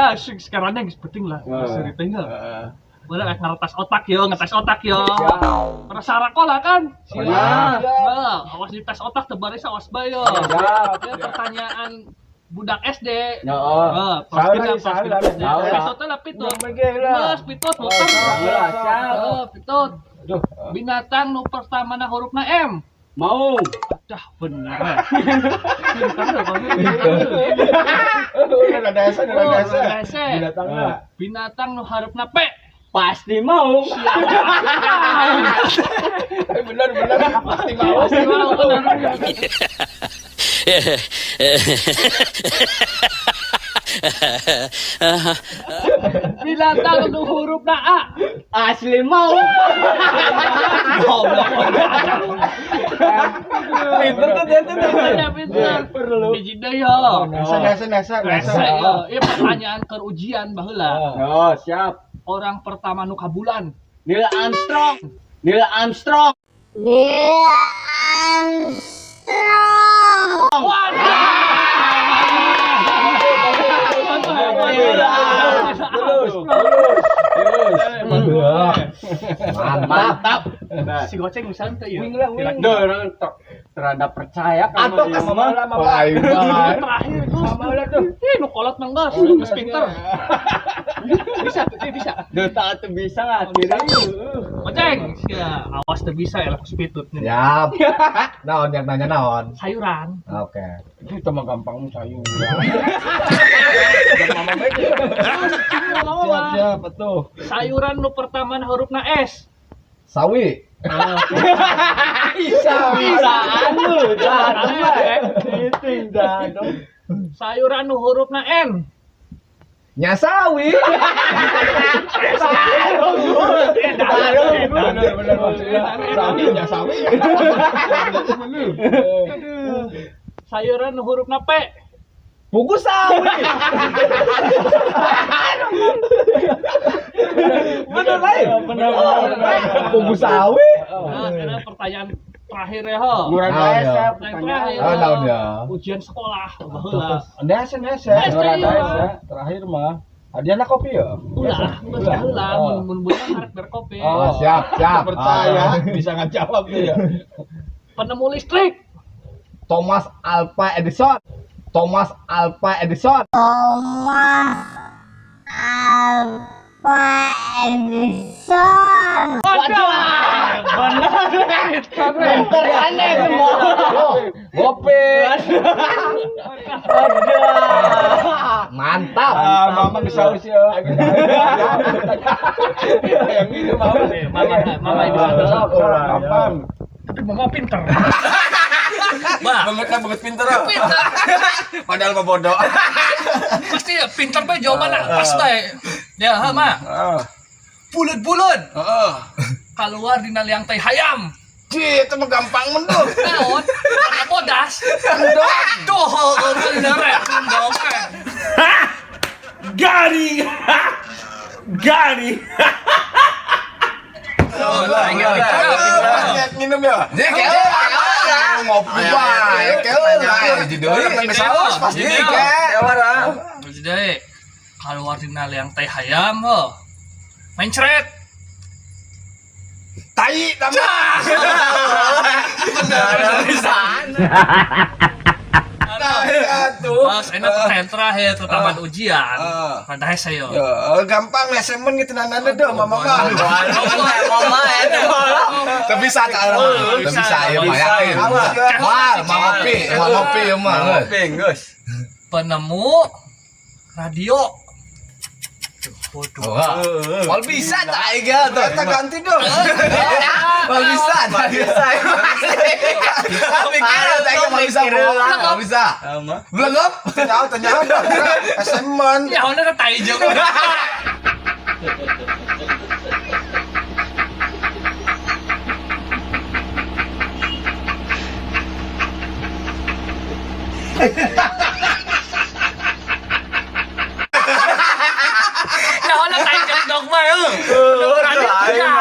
Ya, sekarang yang penting lah. Ceritanya. Boleh ngetes otak yo. Pada sarakola kan? Siap. Awas di tes otak tebaris awas bayo. Siap. Ya, pertanyaan budak SD. Salah. Episode lah pitut. Mas pitut muter. Pitut. Binatang nu pertama na huruf na M. Mau. Dah bener. Binatang nu huruf na P. Pasti mau. Benar pasti mau. Binatang nu huruf na A. Asli mau. Pinter tuh dia tuh. Pinter. Hiji deui yo. Nasa. Ieu pertanyaan keur ujian baheula. Oh, siap. Orang pertama nu ka bulan. Neil Armstrong. Mantap. Si goceng misalnya teh ieu. Terhadap percaya kan. Atau ke mama. Terakhir tuh. Nu kolot mah geus pinter. Bisa. Duta tuh bisa ngatiri. Goceng, sia awas teu bisa ya lakus pitut. Siap. Naon yang nanya naon? Sayuran. Oke. Itu mah gampang sayuran. Siap, betul. Sayuran nu pertama na huruf na S. Sawi. Bisa. Sayuran nu huruf na N. Nyasawi. Bener. Sawi. Sayuran nu huruf na P. Buku sawi. Bener lain. Buku sawi. Nah, kira pertanyaan terakhir ya ho. Murah Naon saya ya? Terakhir. Naon ya? Ujian sekolah baheula. Nese. Murah Saya terakhir mah. Hadiahna kopi ya? Ulah, baheula mun beunang arek berkopi. Oh, siap. Percaya bisa ngajawab dia. Penemu listrik. Thomas Alva Edison. Pinter aneh semua. Gope. Mantap. Mama bisa usia. Yang ini Mama bisa. Kapan? Tapi mama pinter. Banget pinter. Padahal mah bodoh. Pasti ya pinter bae jawabanna pas bae. Ya, mah. Bulut. Keluar dina liang teh hayam. Itu mah gampang menduh. Naon? Karena bodas. Tuh, bener ya. Garing. Minum ya? Ngopi bae. Pasti Jadi, keluar dina liang teh hayam ho. Main cret. tai tambah. Benar pisan. Mas, enak pertanyaan terakhir tentang ujian. Pada saya. Gampang lesemen gitu nanana dong mama mah. Mama itu. Tapi bisa cara. Tapi saya mah yakin. Mama pi mah. Geus. Penemu radio. Waduh. Wal bisa tak ega tuh. Kita ganti dong. Wal bisa. Pikir tak mau bisa. Enggak bisa. Belum. Tanya dong. Lesemen. Ya udah tai juga.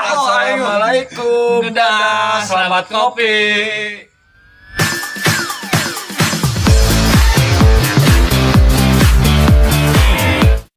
Assalamualaikum. Dadah, selamat kopi.